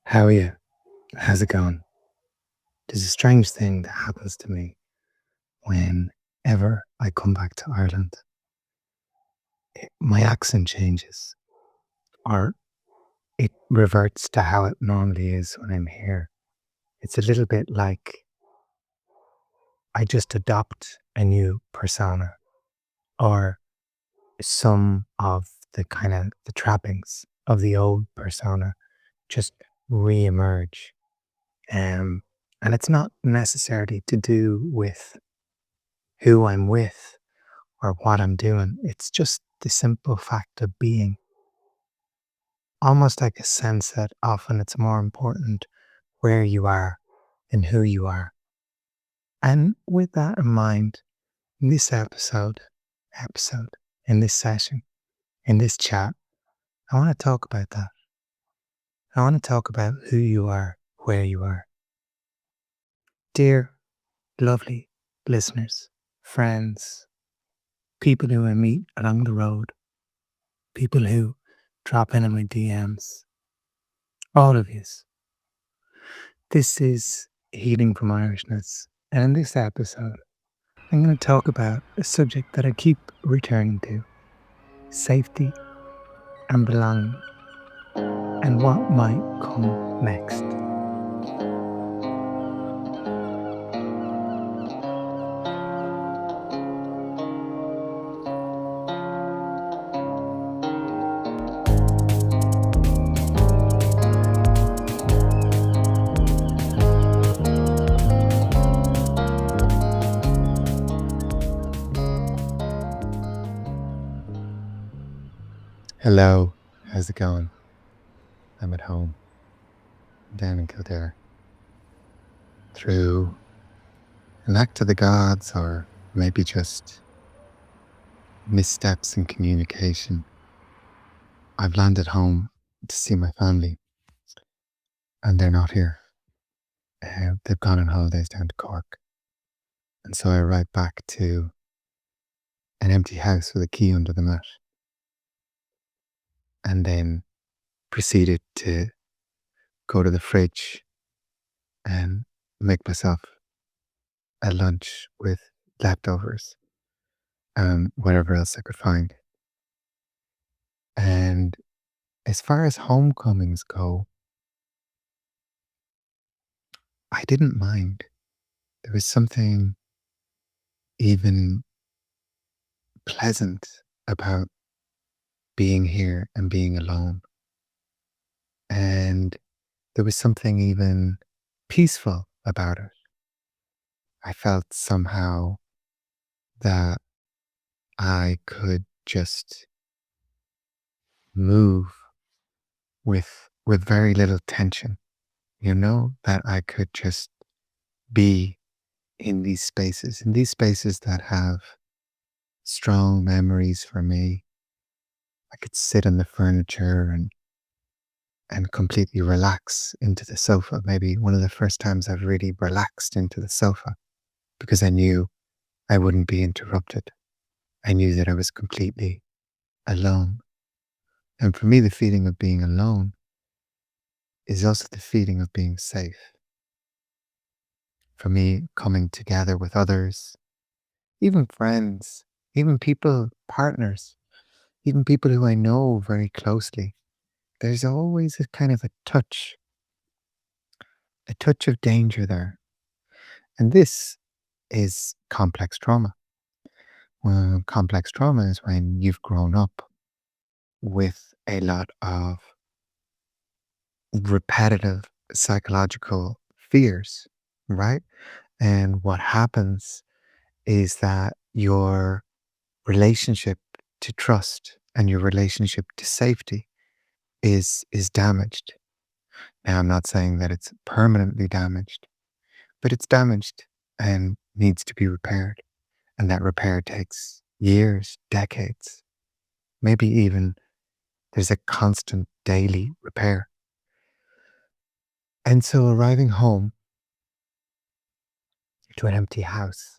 How are you? How's it going? There's a strange thing that happens to me whenever I come back to Ireland. My accent changes, or it reverts to how it normally is when I'm here. It's a little bit like I just adopt a new persona, or some of the kind of the trappings of the old persona just re-emerge. Um, and it's not necessarily to do with who I'm with or what I'm doing. It's just the simple fact of being. Almost like a sense that often it's more important where you are than who you are. And with that in mind, in this episode, in this session, in this chat, I want to talk about that. I want to talk about who you are, where you are. Dear, lovely listeners, friends, people who I meet along the road, people who drop in on my DMs, all of yous. This is Healing from Irishness, and in this episode, I'm going to talk about a subject that I keep returning to: safety and belonging, and what might come next. Hello, how's it going? I'm at home, down in Kildare. Through an act of the gods, or maybe just missteps in communication, I've landed home to see my family, and they're not here. They've gone on holidays down to Cork. And so I arrived back to an empty house with a key under the mat, and then proceeded to go to the fridge and make myself a lunch with leftovers and whatever else I could find. And as far as homecomings go, I didn't mind. There was something even pleasant about being here and being alone. And there was something even peaceful about it. I felt somehow that I could just move with very little tension, that I could just be in these spaces that have strong memories for me. I could sit on the furniture and completely relax into the sofa. Maybe one of the first times I've really relaxed into the sofa, because I knew I wouldn't be interrupted. I knew that I was completely alone. And for me, the feeling of being alone is also the feeling of being safe. For me, coming together with others, even friends, even people, partners, even people who I know very closely, there's always a kind of a touch of danger there. And this is complex trauma. Well, complex trauma is when you've grown up with a lot of repetitive psychological fears, right? And what happens is that your relationship to trust and your relationship to safety is damaged. Now, I'm not saying that it's permanently damaged, but it's damaged and needs to be repaired. And that repair takes years, decades, maybe even there's a constant daily repair. And so arriving home to an empty house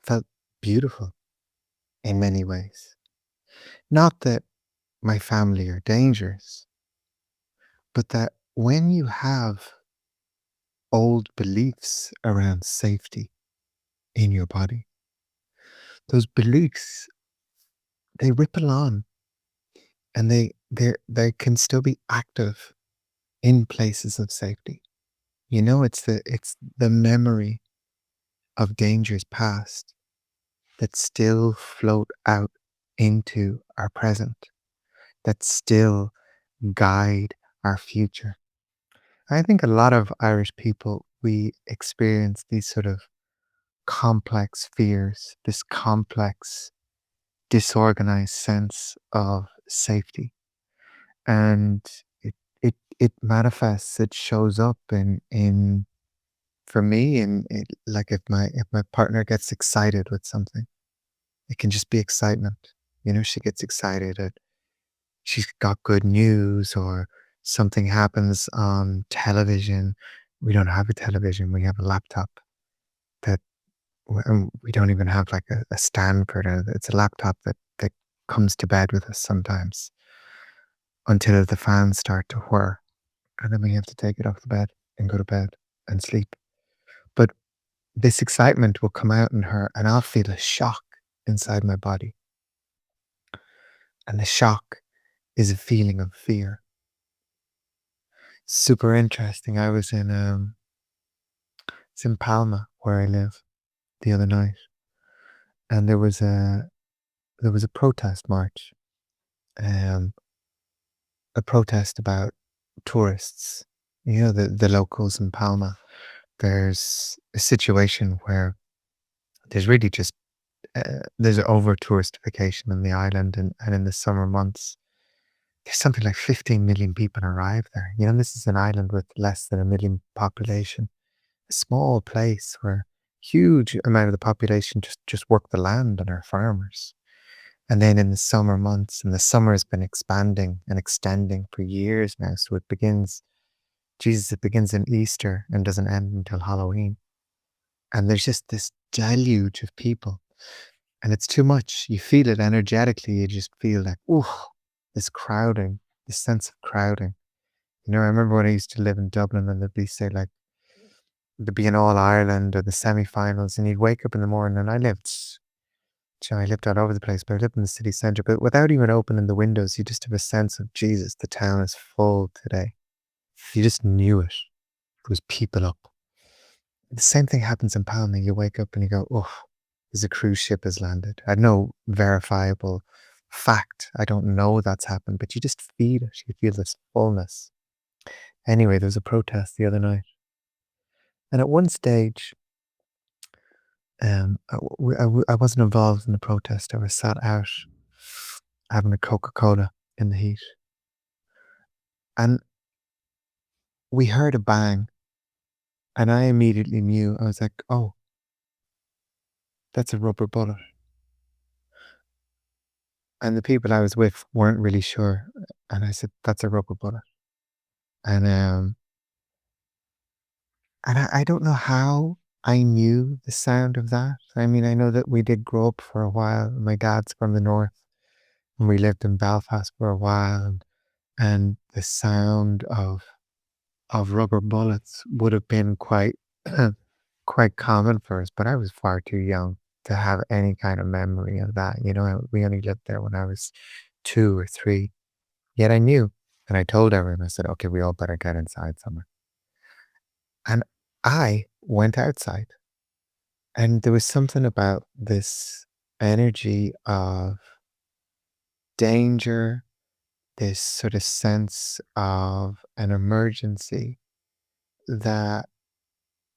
felt beautiful in many ways. Not that my family are dangerous, but that when you have old beliefs around safety in your body, those beliefs, they ripple on and they can still be active in places of safety. It's the memory of dangers past that still float out into our present, that still guide our future. I think a lot of Irish people, we experience these sort of complex fears, this complex, disorganized sense of safety. And it manifests, it shows up in for me, and like if my partner gets excited with something, it can just be excitement. She gets excited at she's got good news, or something happens on television. We don't have a television, we have a laptop that we don't even have like a stand for it. It's a laptop that comes to bed with us sometimes until the fans start to whir, and then we have to take it off the bed and go to bed and sleep. But this excitement will come out in her, and I'll feel a shock inside my body. And the shock is a feeling of fear. Super interesting. It's in Palma where I live the other night, and there was a protest march, um, a protest about tourists. The locals in Palma. There's a situation where there's really just there's an over touristification in the island, and in the summer months, there's something like 15 million people arrive there. This is an island with less than a million population, a small place where huge amount of the population just work the land and are farmers. And then in the summer months, and the summer has been expanding and extending for years now. So it begins in Easter and doesn't end until Halloween. And there's just this deluge of people. And it's too much. You feel it energetically. You just feel like, oh, this crowding, this sense of crowding. I remember when I used to live in Dublin, and they'd be say like there'd be an All Ireland or the semi-finals, and you'd wake up in the morning, and I lived all over the place, but I lived in the city centre. But without even opening the windows, you just have a sense of Jesus, the town is full today. You just knew it. There was people up. The same thing happens in Palma. You wake up and you go, oh, there's a cruise ship has landed. I had no verifiable fact. I don't know that's happened, but you just feel it. You feel this fullness. Anyway, there was a protest the other night. And at one stage, I wasn't involved in the protest. I was sat out having a Coca-Cola in the heat. And we heard a bang, and I immediately knew. I was like, oh, that's a rubber bullet. And the people I was with weren't really sure. And I said, that's a rubber bullet. And I don't know how I knew the sound of that. I mean, I know that we did grow up for a while. My dad's from the north, and we lived in Belfast for a while, and the sound of rubber bullets would have been quite quite common for us, but I was far too young to have any kind of memory of that. We only lived there when I was 2 or 3. Yet I knew, and I told everyone. I said, "Okay, we all better get inside somewhere." And I went outside, and there was something about this energy of danger, this sort of sense of an emergency that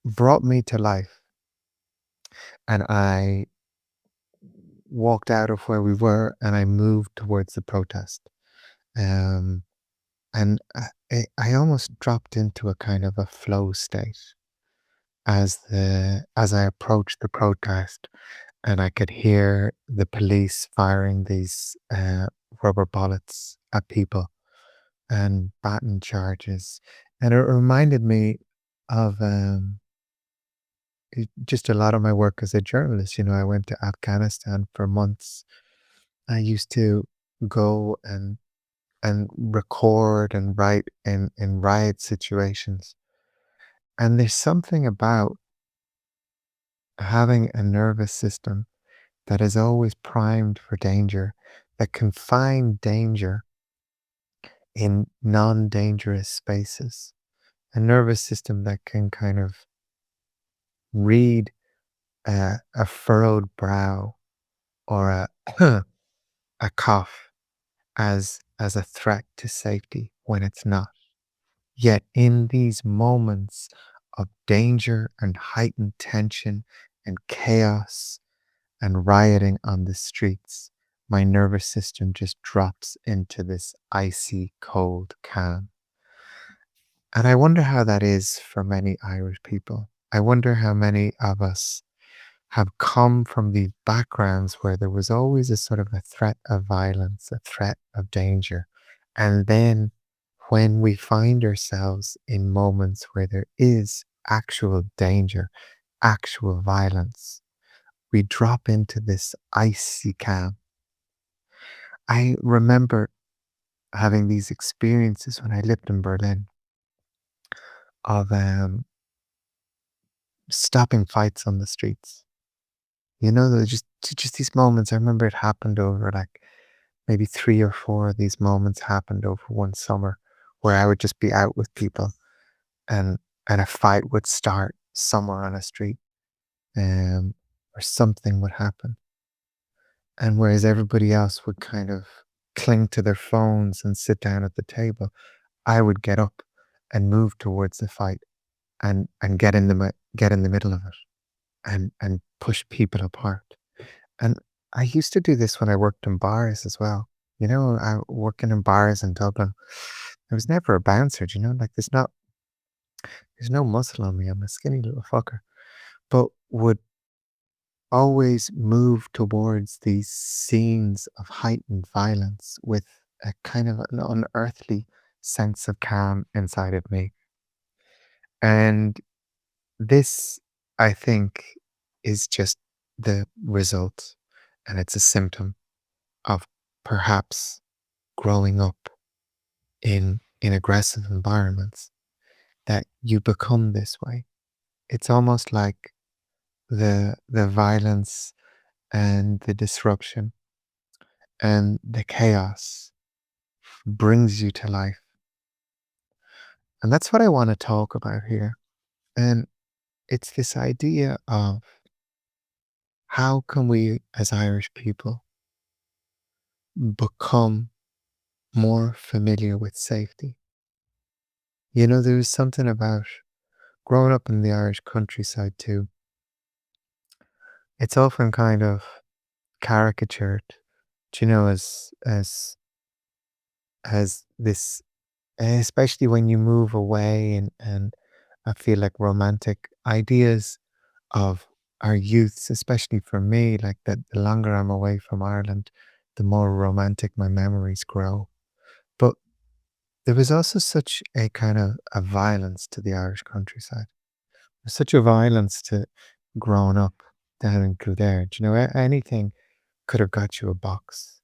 brought me to life. And I walked out of where we were, and I moved towards the protest. Um, and I almost dropped into a kind of a flow state as I approached the protest, and I could hear the police firing these rubber bullets at people and baton charges, and it reminded me of just a lot of my work as a journalist. I went to Afghanistan for months. I used to go and and record and write in riot situations. And there's something about having a nervous system that is always primed for danger, that can find danger in non dangerous spaces. A nervous system that can kind of read a furrowed brow or a, a cough as a threat to safety when it's not. Yet in these moments of danger and heightened tension and chaos and rioting on the streets, my nervous system just drops into this icy cold calm. And I wonder how that is for many Irish people. I wonder how many of us have come from these backgrounds where there was always a sort of a threat of violence, a threat of danger. And then when we find ourselves in moments where there is actual danger, actual violence, we drop into this icy calm. I remember having these experiences when I lived in Berlin of stopping fights on the streets. You know, there's just these moments. I remember it happened over like maybe three or four of these moments happened over one summer where I would just be out with people and a fight would start somewhere on a street, um, or something would happen. And whereas everybody else would kind of cling to their phones and sit down at the table, I would get up and move towards the fight and get in the middle of it and push people apart. And I used to do this when I worked in bars as well. You know, I working in bars in Dublin. I was never a bouncer, do you know? Like there's no muscle on me. I'm a skinny little fucker. But would always move towards these scenes of heightened violence with a kind of an unearthly sense of calm inside of me. And this, I think, is just the result, and it's a symptom of perhaps growing up in aggressive environments that you become this way. It's almost like the violence and the disruption and the chaos brings you to life. And that's what I want to talk about here. And it's this idea of how can we as Irish people become more familiar with safety. You know, there's something about growing up in the Irish countryside too. It's often kind of caricatured, do you know, as this, especially when you move away and I feel like romantic ideas of our youths, especially for me, like that the longer I'm away from Ireland, the more romantic my memories grow. But there was also such a kind of a violence to the Irish countryside. There's such a violence to growing up down in Kildare. Do you know, anything could have got you a box.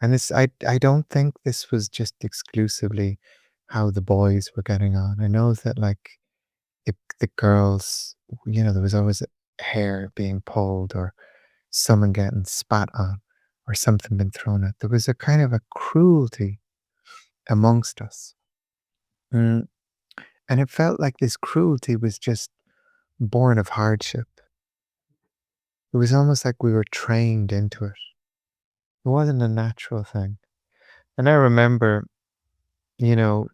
And I don't think this was just exclusively how the boys were getting on. I know that like the girls, you know, there was always hair being pulled or someone getting spat on or something being thrown at. There was a kind of a cruelty amongst us. Mm, and it felt like this cruelty was just born of hardship. It was almost like we were trained into it. It wasn't a natural thing. And I remember, you know,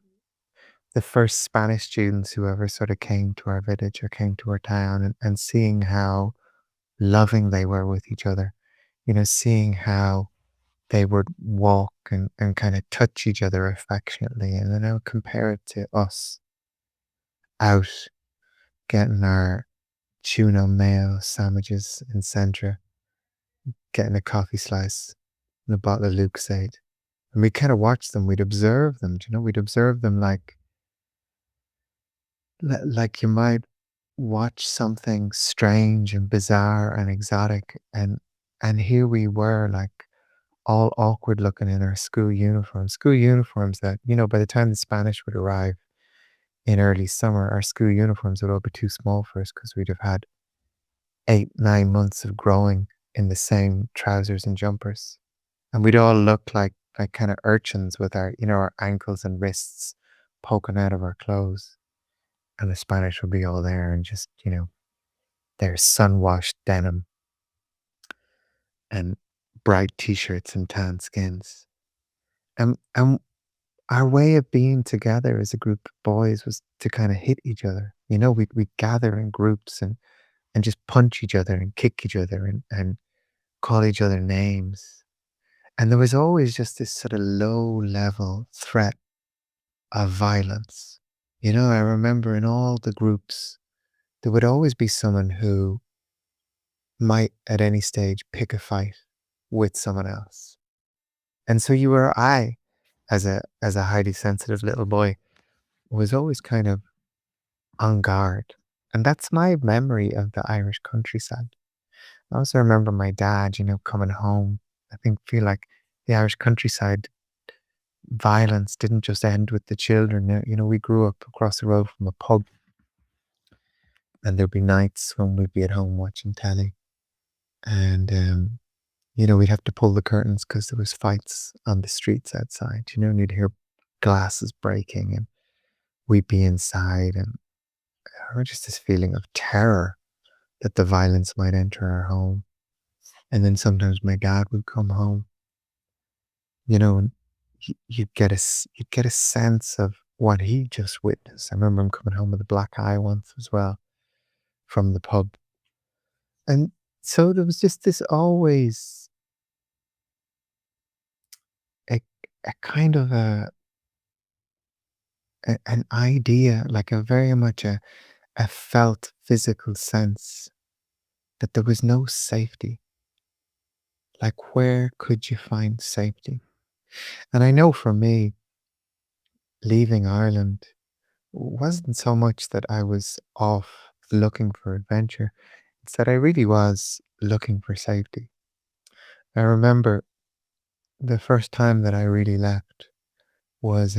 the first Spanish students who ever sort of came to our village or came to our town and seeing how loving they were with each other, you know, seeing how they would walk and kind of touch each other affectionately. And then I would compare it to us out getting our tuna mayo sandwiches in Centra, getting a coffee slice and a bottle of Lucasade. And we kind of watched them, we'd observe them, do you know, we'd observe them like you might watch something strange and bizarre and exotic. And here we were like all awkward looking in our school uniforms that, by the time the Spanish would arrive in early summer, our school uniforms would all be too small for us because we'd have had 8, 9 months of growing in the same trousers and jumpers. And we'd all look like kind of urchins with our ankles and wrists poking out of our clothes. And the Spanish would be all there and just, their sun-washed denim and bright t-shirts and tan skins. And our way of being together as a group of boys was to kind of hit each other. We'd gather in groups and just punch each other and kick each other and call each other names. And there was always just this sort of low level threat of violence. I remember in all the groups, there would always be someone who might at any stage pick a fight with someone else. And so I, as a highly sensitive little boy, was always kind of on guard. And that's my memory of the Irish countryside. I also remember my dad, coming home. Feel like the Irish countryside violence didn't just end with the children. We grew up across the road from a pub, and there'd be nights when we'd be at home watching telly, and we'd have to pull the curtains because there was fights on the streets outside. And you'd hear glasses breaking, and we'd be inside, and I remember just this feeling of terror that the violence might enter our home. And then sometimes my dad would come home, and you'd get a sense of what he just witnessed. I remember him coming home with a black eye once as well from the pub. And so there was just this always a, a kind of an idea, like a very much a felt physical sense that there was no safety. Like, where could you find safety? And I know for me, leaving Ireland wasn't so much that I was off looking for adventure, it's that I really was looking for safety. I remember the first time that I really left was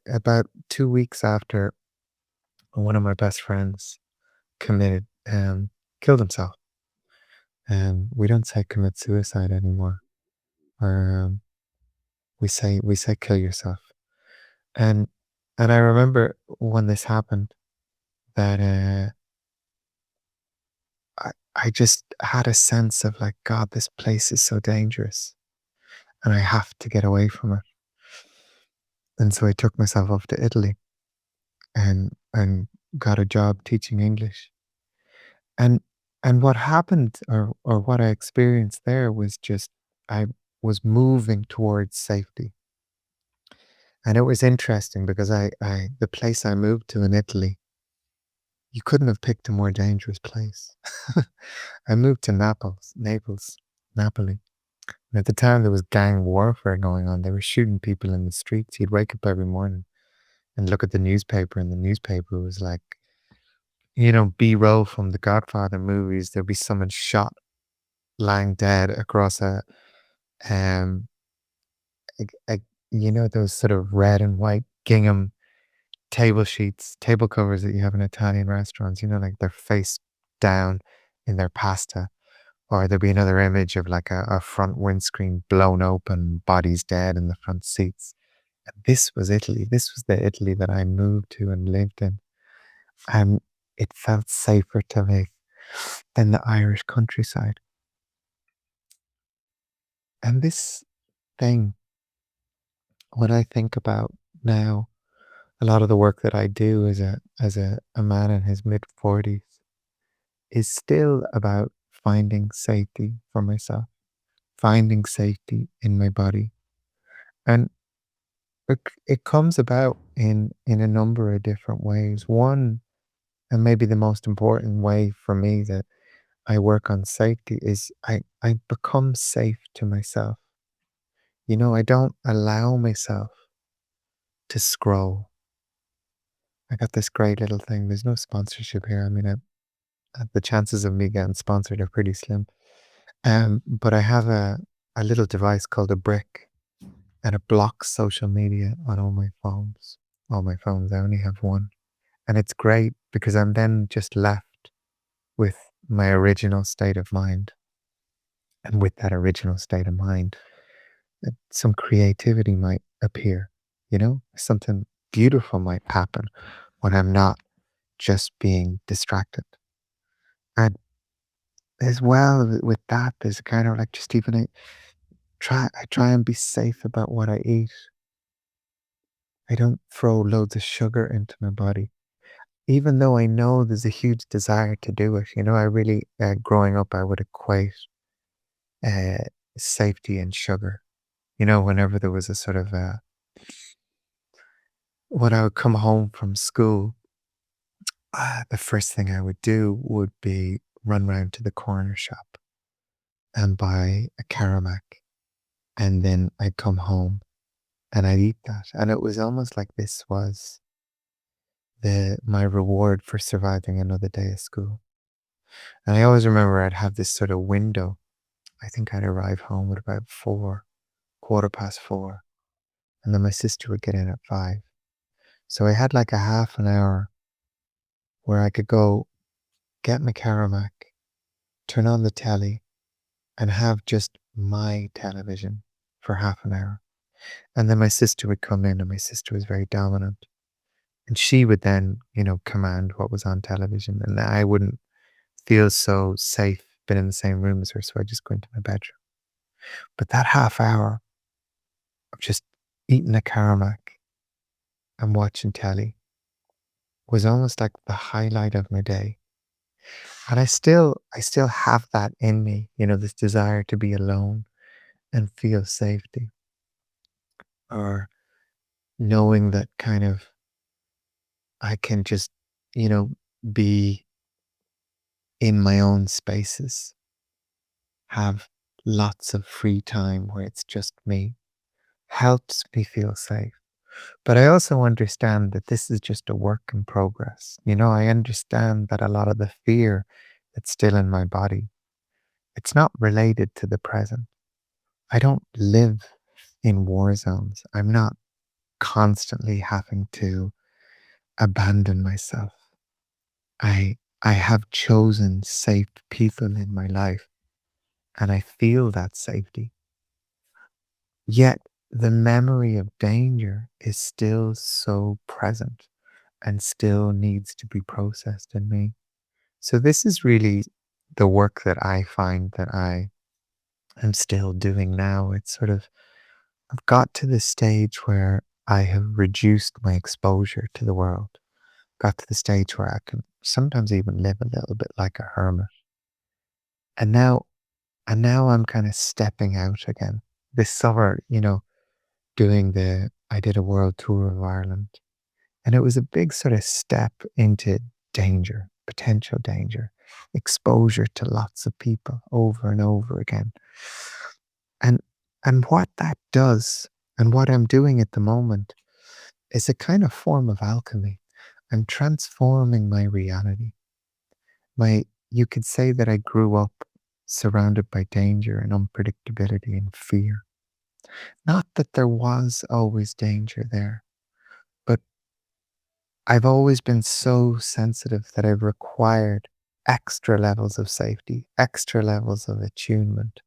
about 2 weeks after one of my best friends committed, killed himself. And we don't say commit suicide anymore, or we say kill yourself. And and I remember when this happened that I just had a sense of like, God, this place is so dangerous and I have to get away from it. And so I took myself off to Italy and got a job teaching English. And and what happened or what I experienced there was just I was moving towards safety. And it was interesting because the place I moved to in Italy, you couldn't have picked a more dangerous place. I moved to Napoli. And at the time, there was gang warfare going on. They were shooting people in the streets. You'd wake up every morning and look at the newspaper, and the newspaper was like, B-roll from the Godfather movies. There'd be someone shot, lying dead across um, a those sort of red and white gingham table covers that you have in Italian restaurants. Like they're face down in their pasta. Or there'd be another image of like a front windscreen blown open, bodies dead in the front seats. And this was Italy. This was the Italy that I moved to and lived in. And it felt safer to me than the Irish countryside. And this thing, when I think about now, a lot of the work that I do as a man in his mid 40s is still about finding safety for myself, finding safety in my body. And it comes about in a number of different ways. One, and maybe the most important way for me that I work on safety is I become safe to myself. I don't allow myself to scroll. I got this great little thing. There's no sponsorship here. I mean, the chances of me getting sponsored are pretty slim. But I have a little device called a brick, and it blocks social media on all my phones. All my phones, I only have one. And it's great because I'm then just left with my original state of mind. And with that original state of mind, some creativity might appear, something beautiful might happen when I'm not just being distracted. And as well with that, there's kind of like just even I try and be safe about what I eat. I don't throw loads of sugar into my body, even though I know there's a huge desire to do it. I really, growing up, I would equate uh, safety and sugar. Whenever there was a sort of when I would come home from school, the first thing I would do would be run round to the corner shop and buy a Caramac, and then I'd come home and I'd eat that, and it was almost like this was the my reward for surviving another day of school. And I always remember I'd have this sort of window. I think I'd arrive home at about 4, quarter past 4, and then my sister would get in at 5. So I had like a half an hour where I could go get my Caramac, turn on the telly, and have just my television for half an hour. And then my sister would come in, and my sister was very dominant. And she would then, command what was on television. And I wouldn't feel so safe being in the same room as her. So I just go into my bedroom. But that half hour of just eating a Caramac and watching telly was almost like the highlight of my day. And I still have that in me, this desire to be alone and feel safety, or knowing that kind of I can just, you know, be in my own spaces, have lots of free time where it's just me, helps me feel safe. But I also understand that this is just a work in progress. I understand that a lot of the fear that's still in my body, it's not related to the present. I don't live in war zones. I'm not constantly having to abandon myself. I have chosen safe people in my life, and I feel that safety. Yet the memory of danger is still so present and still needs to be processed in me. So this is really the work that I find that I am still doing now. It's sort of I've got to the stage where I have reduced my exposure to the world. Got to the stage where I can sometimes even live a little bit like a hermit. And now I'm kind of stepping out again. This summer, I did a world tour of Ireland, and it was a big sort of step into danger, potential danger, exposure to lots of people over and over again. And what that does, and what I'm doing at the moment, is a kind of form of alchemy. I'm transforming my reality. You could say that I grew up surrounded by danger and unpredictability and fear. Not that there was always danger there, but I've always been so sensitive that I've required extra levels of safety, extra levels of attunement,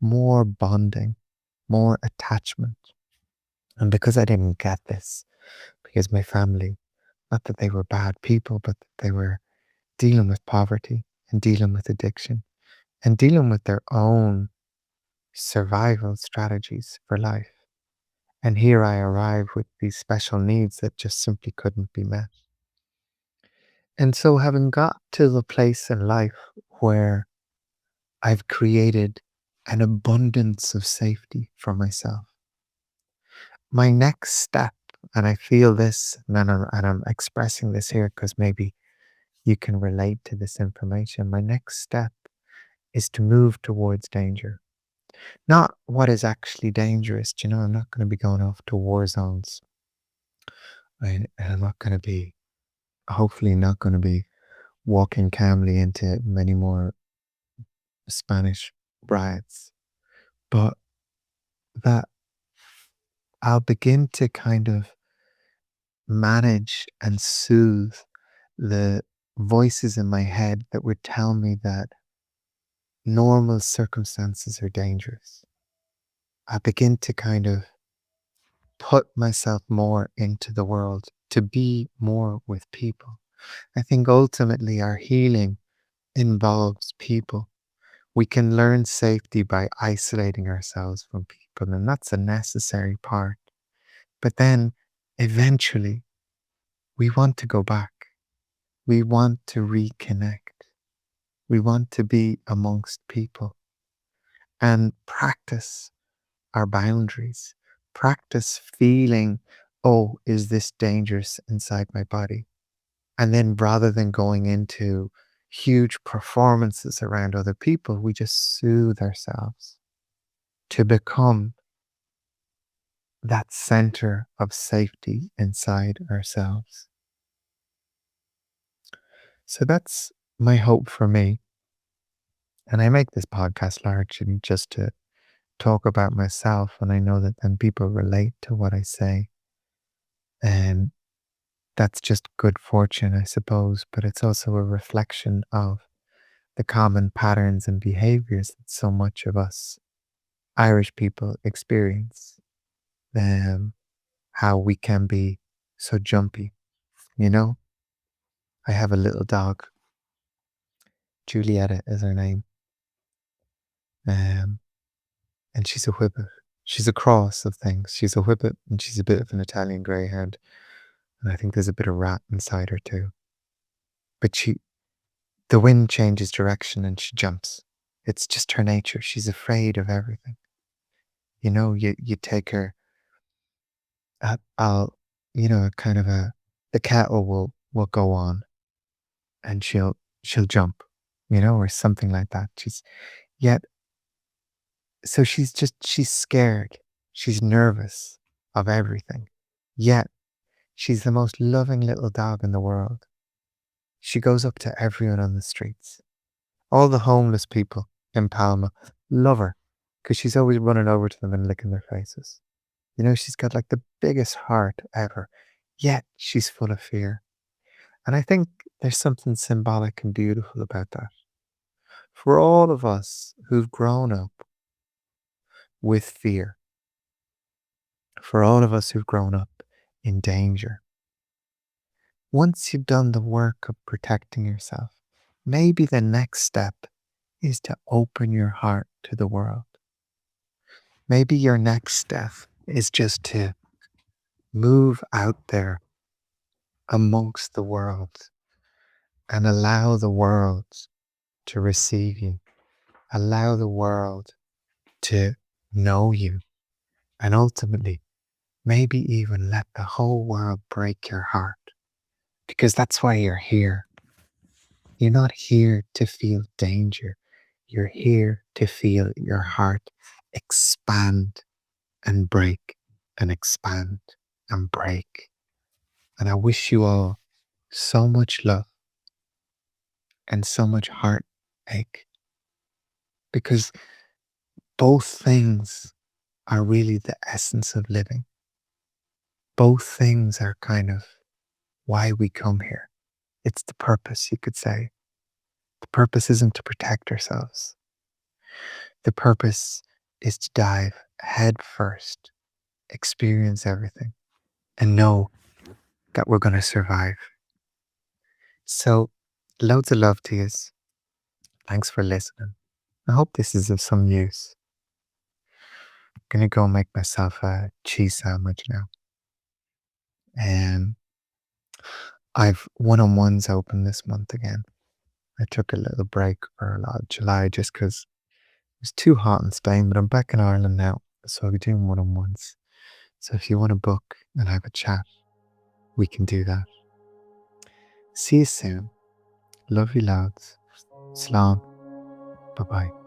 more bonding, more attachment. And because I didn't get this, because my family, not that they were bad people, but that they were dealing with poverty and dealing with addiction and dealing with their own survival strategies for life. And here I arrive with these special needs that just simply couldn't be met. And so, having got to the place in life where I've created an abundance of safety for myself, my next step, and I feel this, and I'm expressing this here because maybe you can relate to this information. My next step is to move towards danger. Not what is actually dangerous. I'm not going to be going off to war zones. And I'm not going to be, hopefully, not going to be walking calmly into many more Spanish breaths, but that I'll begin to kind of manage and soothe the voices in my head that would tell me that normal circumstances are dangerous. I begin to kind of put myself more into the world, to be more with people. I think ultimately our healing involves people. We can learn safety by isolating ourselves from people, and that's a necessary part. But then eventually we want to go back. We want to reconnect. We want to be amongst people and practice our boundaries. Practice feeling, oh, is this dangerous inside my body? And then rather than going into huge performances around other people, we just soothe ourselves to become that center of safety inside ourselves. So that's my hope for me. And I make this podcast largely just to talk about myself. And I know that then people relate to what I say. And that's just good fortune, I suppose. But it's also a reflection of the common patterns and behaviors that so much of us Irish people experience. How we can be so jumpy. You know, I have a little dog, Julietta is her name, um, and she's a whippet. She's a cross of things. She's a whippet and she's a bit of an Italian greyhound. And I think there's a bit of rat inside her too. But the wind changes direction and she jumps. It's just her nature. She's afraid of everything. You know, you take her, I'll, kind of the kettle will go on and she'll jump, or something like that. Yet, so she's scared. She's nervous of everything. Yet, she's the most loving little dog in the world. She goes up to everyone on the streets. All the homeless people in Palma love her because she's always running over to them and licking their faces. She's got like the biggest heart ever, yet she's full of fear. And I think there's something symbolic and beautiful about that. For all of us who've grown up with fear, for all of us who've grown up in danger, once you've done the work of protecting yourself, maybe the next step is to open your heart to the world. Maybe your next step is just to move out there amongst the world and allow the world to receive you, allow the world to know you, and ultimately, maybe even let the whole world break your heart. Because that's why you're here. You're not here to feel danger. You're here to feel your heart expand and break and expand and break. And I wish you all so much love and so much heartache because both things are really the essence of living. Both things are kind of why we come here. It's the purpose, you could say. The purpose isn't to protect ourselves. The purpose is to dive head first, experience everything, and know that we're going to survive. So, loads of love to you. Thanks for listening. I hope this is of some use. I'm going to go make myself a cheese sandwich now. And I've one-on-ones open this month again. I took a little break for a lot of July just because it was too hot in Spain, but I'm back in Ireland now, so I'll be doing one-on-ones. So if you want to book and have a chat, we can do that. See you soon. Love you loads. Slán. Bye-bye.